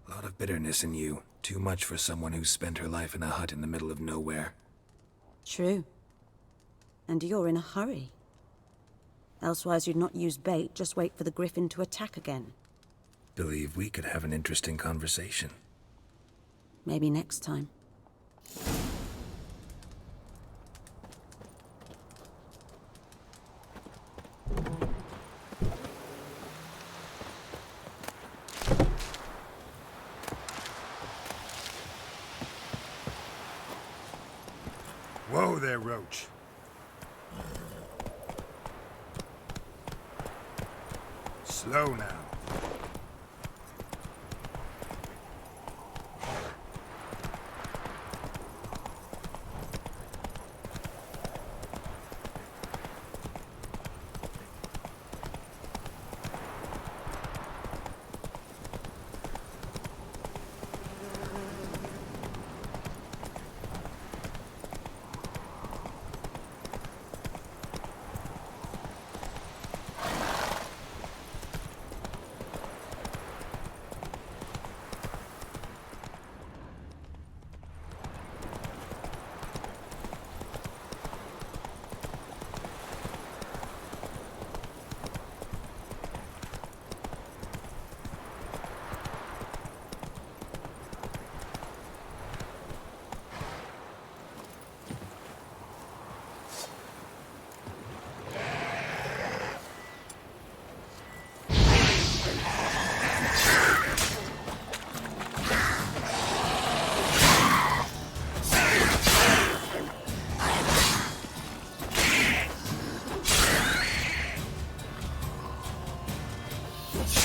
A lot of bitterness in you. Too much for someone who spent her life in a hut in the middle of nowhere. True. And you're in a hurry. Elsewise you'd not use bait, just wait for the griffin to attack again. Believe we could have an interesting conversation. Maybe next time. Whoa there, Roach. Slow now.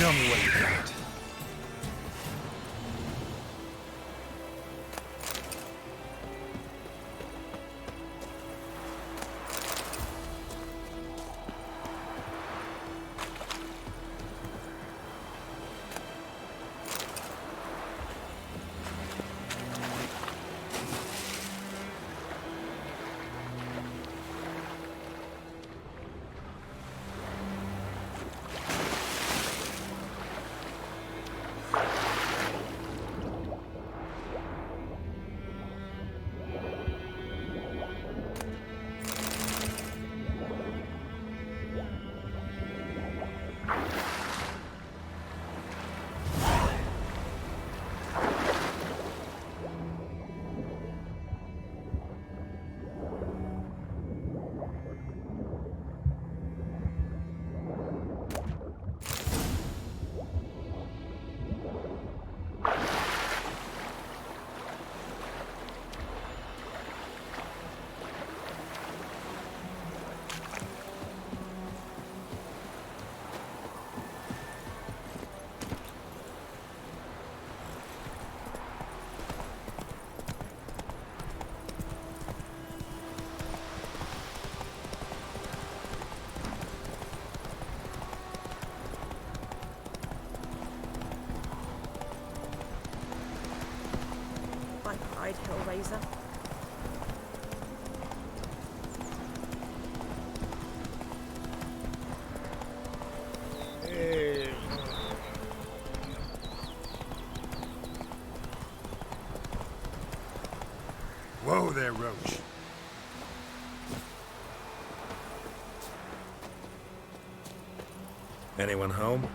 Show me what you got. Hellraiser. Whoa there, Roach. Anyone home?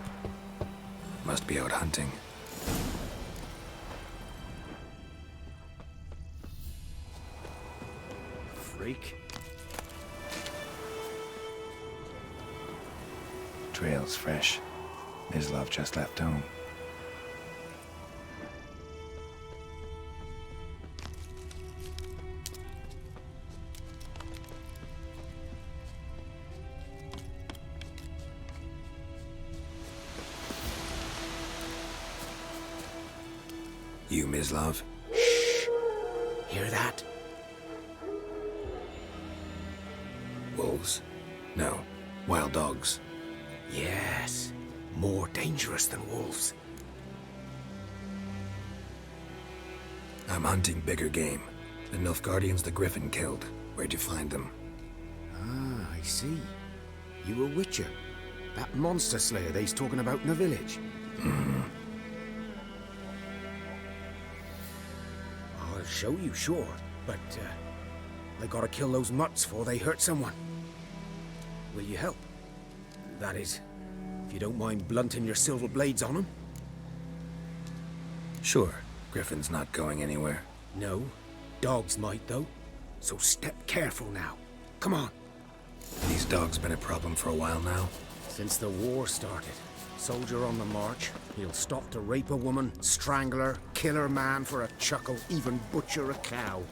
Must be out hunting. Freak. Trail's fresh. Mislav just left home. You, Mislav? Shh! Hear that? Wolves? No. Wild dogs. Yes. More dangerous than wolves. I'm hunting bigger game. The Nilfgaardians the Griffin killed. Where'd you find them? Ah, I see. You a witcher. That monster slayer they's talking about in the village. I'll show you, sure. But, I gotta kill those mutts before they hurt someone. Will you help? That is, if you don't mind blunting your silver blades on them. Sure. Griffin's not going anywhere. No. Dogs might, though. So step careful now. Come on. These dogs been a problem for a while now? Since the war started. Soldier on the march. He'll stop to rape a woman, strangle her, kill her man for a chuckle, even butcher a cow.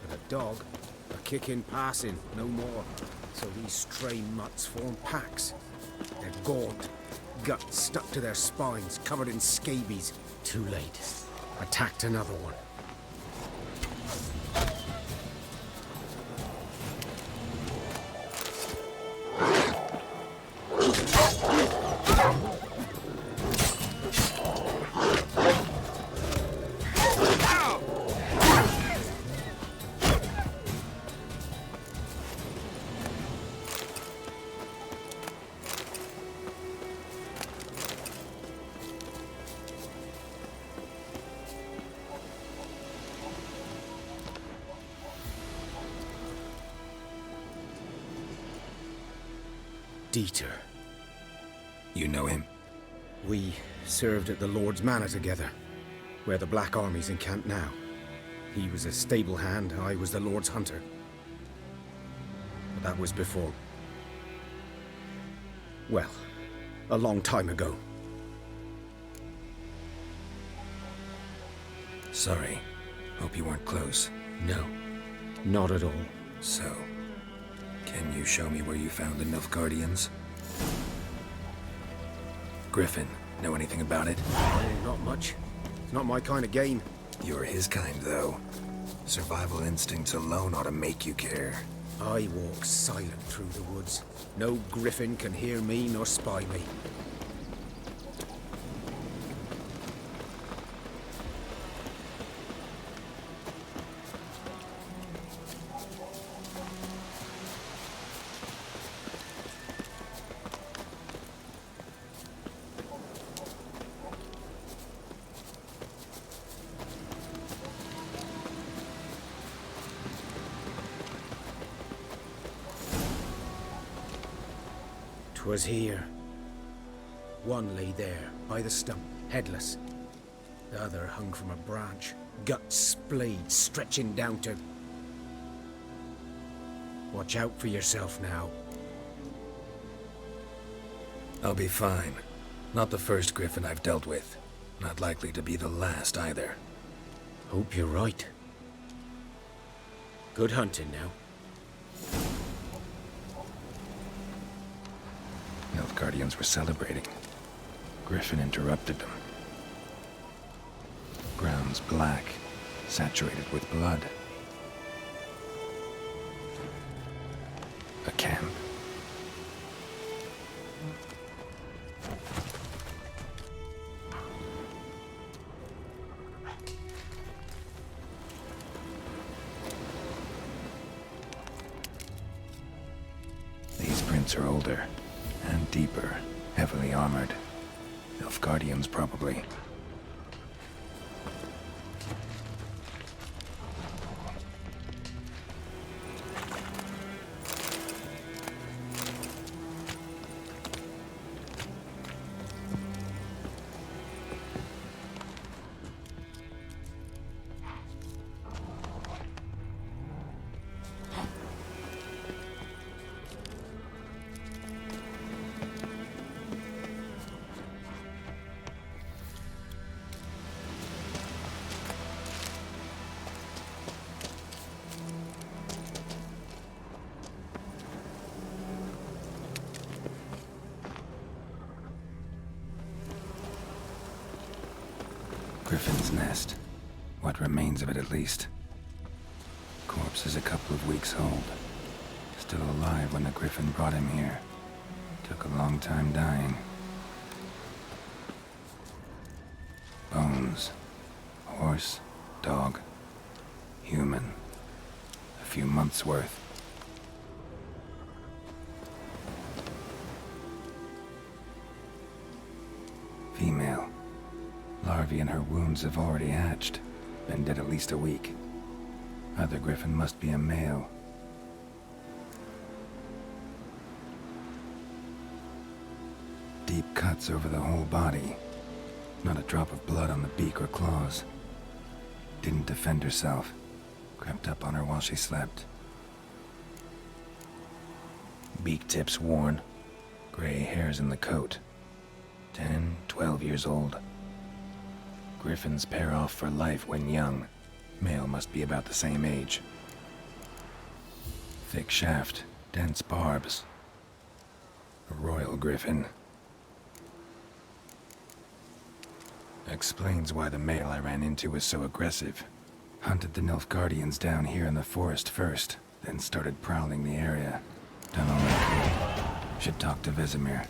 But a dog, a kick in passing, no more. So these stray mutts form packs. They're gaunt, guts stuck to their spines, covered in scabies. Too late. Attacked another one. Dieter. You know him? We served at the Lord's Manor together, where the Black Army's encamped now. He was a stable hand, I was the Lord's hunter. But that was before. Well, a long time ago. Sorry. Hope you weren't close. No, not at all. So, can you show me where you found the Nilfgaardians? Griffin, Know anything about it? Not much. It's not my kind of game. You're his kind, though. Survival instincts alone ought to make you care. I walk silent through the woods. No griffin can hear me nor spy me. Was here. One lay there, by the stump, headless. The other hung from a branch, guts splayed, stretching down to... Watch out for yourself now. I'll be fine. Not the first griffin I've dealt with. Not likely to be the last, either. Hope you're right. Good hunting now. Nilfgaardians were celebrating. Griffin interrupted them. Ground's black, saturated with blood. A camp. These prints are older. And deeper, heavily armored. Nilfgaardians, probably. Griffin's nest. What remains of it, at least. Corpse is a couple of weeks old. Still alive when the griffin brought him here. Took a long time dying. Bones. Horse, dog, human. A few months' worth. Female. Larvae in her wounds have already hatched. Been dead at least a week. Other griffin must be a male. Deep cuts over the whole body. Not a drop of blood on the beak or claws. Didn't defend herself. Crept up on her while she slept. Beak tips worn. Gray hairs in the coat. 10, 12 years old. Griffins pair off for life when young. Male must be about the same age. Thick shaft, dense barbs. A royal griffin. Explains why the male I ran into was so aggressive. Hunted the Nilfgaardians down here in the forest first, then started prowling the area. Done all I could. Should talk to Vesemir.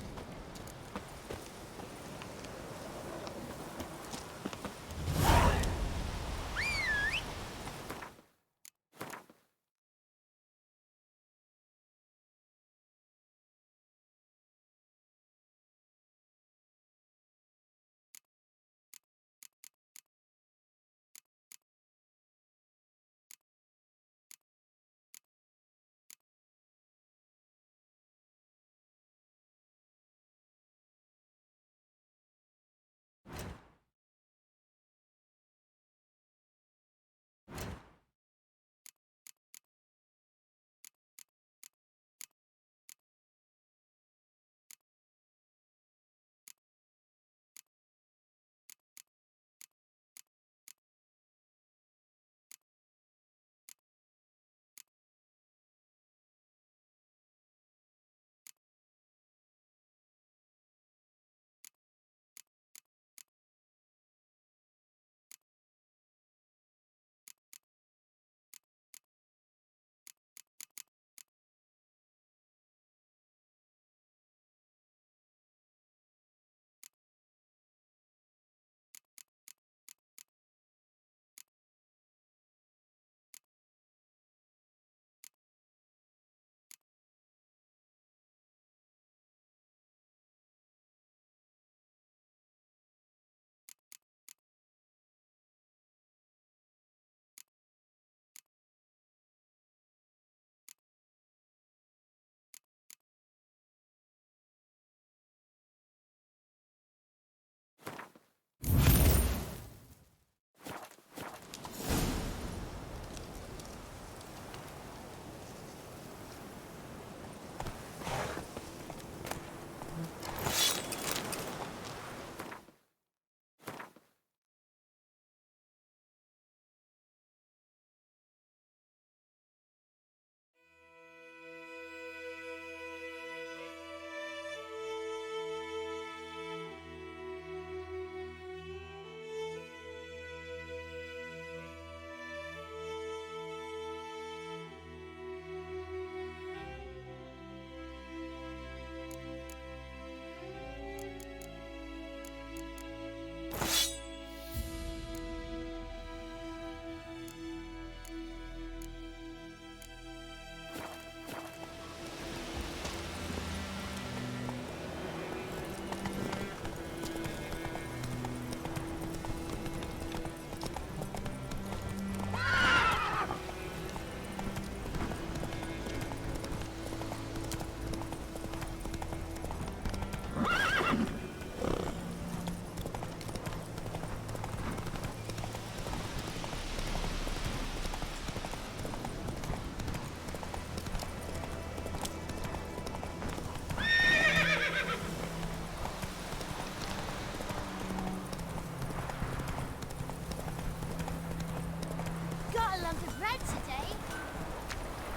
hunk of bread today.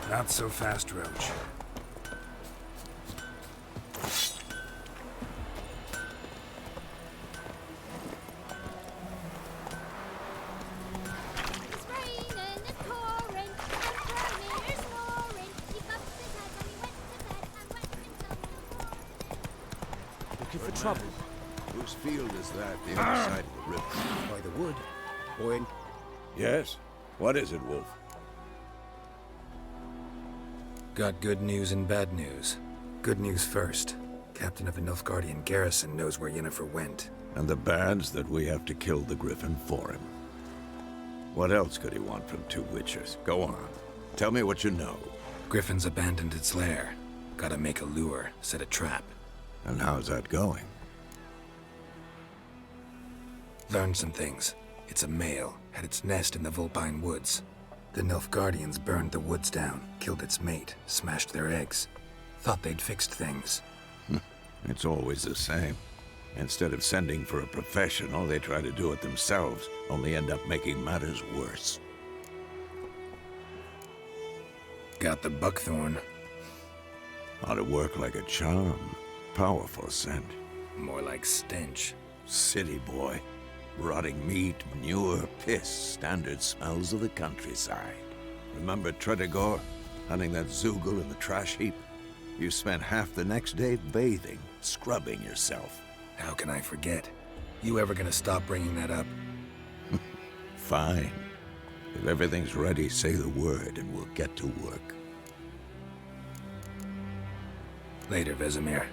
Not so fast, Roach. It's raining, it's pouring, and Vermeer is snoring. He bumped his head when he went to bed and wet himself. Looking for trouble? Whose field is that the other side of the river? By the wood. Owen. Yes? What is it, Wolf? Got good news and bad news. Good news first. Captain of the Nilfgaardian garrison knows where Yennefer went. And the bad's that we have to kill the Griffin for him. What else could he want from two Witchers? Go on. Tell me what you know. Griffin's abandoned its lair. Gotta make a lure, set a trap. And how's that going? Learned some things. It's a male, had its nest in the Vulpine Woods. The Nilfgaardians burned the woods down, killed its mate, smashed their eggs. Thought they'd fixed things. It's always the same. Instead of sending for a professional, they try to do it themselves, only end up making matters worse. Got the buckthorn. Ought to work like a charm. Powerful scent. More like stench. City boy. Rotting meat, manure, piss, standard smells of the countryside. Remember Tretogor? Hunting that Zoogle in the trash heap? You spent half the next day bathing, scrubbing yourself. How can I forget? You ever gonna stop bringing that up? Fine. If everything's ready, say the word and we'll get to work. Later, Vesemir.